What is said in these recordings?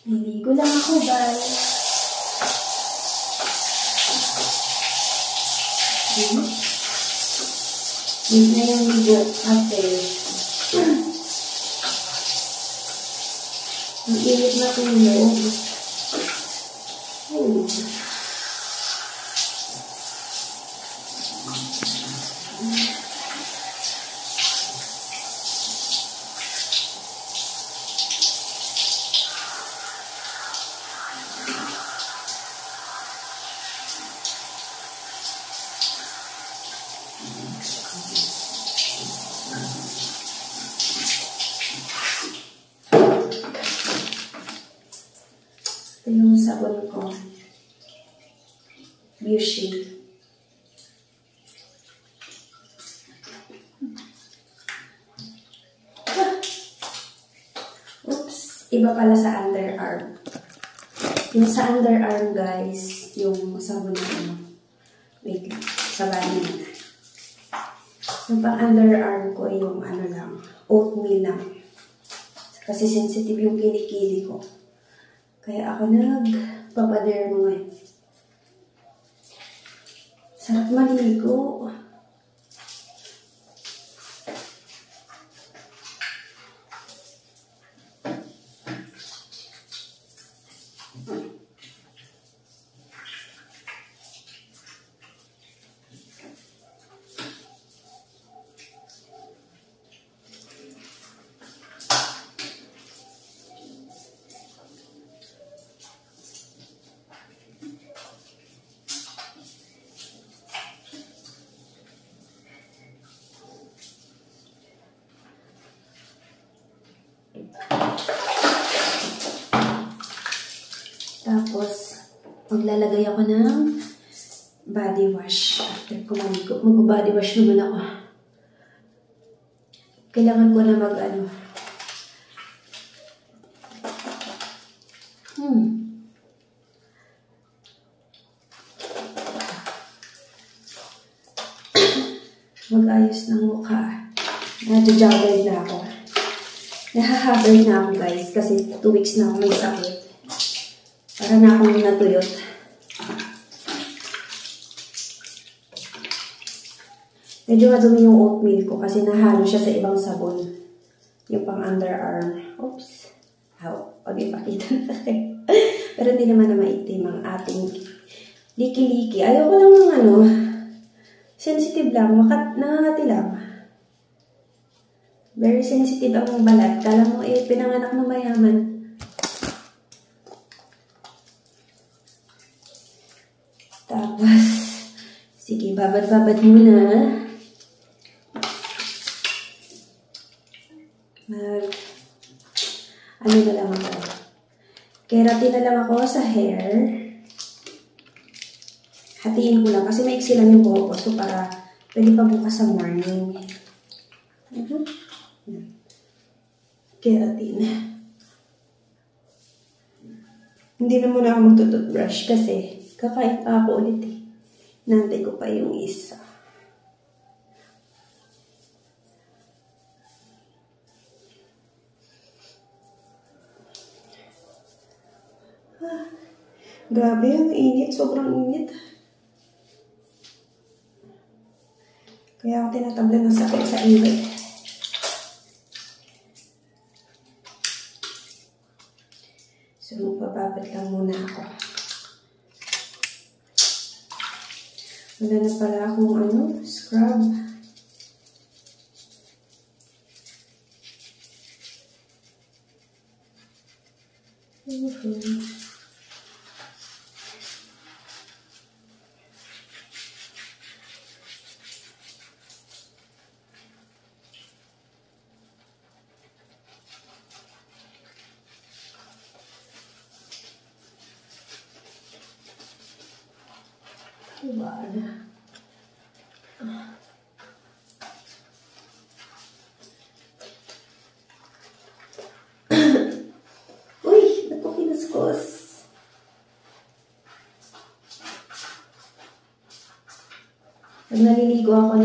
Niligo lang ako, guys. Hindi na yung ligo kasi ang init na tulog. Ito yung sabon ko. Beauty. Oops. Iba pala sa underarm. Yung sa underarm, guys, yung sabon na ano. Wait lang. Sabahin na. Yung pang underarm ko, yung ano lang. Oatmeal lang. Kasi sensitive yung kilikili ko. Kaya ako nagpapadermo ngayon. Sarap maligo. Tapos, maglalagay ako ng body wash. After ko maligo, mag-body wash naman ako. Kailangan ko na mag-ano. Mag-ayos ng mukha. Nadja-jagger na ako. Nahahaber na ako, guys, kasi 2 weeks na ako may sakit. Para na akong natuyot. Medyo madumi yung oatmeal ko kasi nahalo siya sa ibang sabon. Yung pang underarm. Oops. Pag ipakita na tayo. Pero hindi naman na maitim ang ating liki-liki. Ayoko lang ng ano. Sensitive lang. Nangangati lang. Very sensitive ang balat. Kala mo pinanganak ng mayaman. Tapos, sige, babad-babad muna. Ano na lang ako? Keratin na lang ako sa hair. Hatiin ko lang kasi maiksi lang yung buhok ko. So, para pwede pa bukas sa morning. Keratin. Hindi na muna ako magtututbrush kasi kakain pa ako ulit eh. Nantay ko pa yung isa. Grabe, ang init. Sobrang init. Kaya ako tinatabla ng sakit sa init. So, magpapapit lang muna ako. Wala na pala akong scrub. Diba na? Uy! Napukinuskos. Pag naliligo ako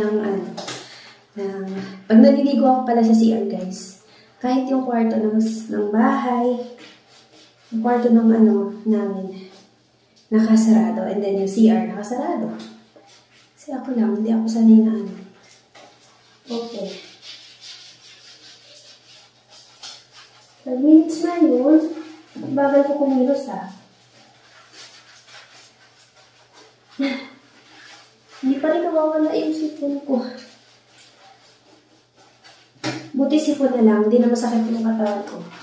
pag naliligo ako pala sa CR, guys, kahit yung kwarto ng bahay, Yung kwarto ng namin, nakasarado. And then yung CR, nakasarado. Kasi ako lang, hindi ako sanay na Okay. 5 minutes na yun. Bagal ko kumilos Hindi pa rin nawawala yung sipon ko. Buti sipon na lang, hindi na masakit yung katawan ko.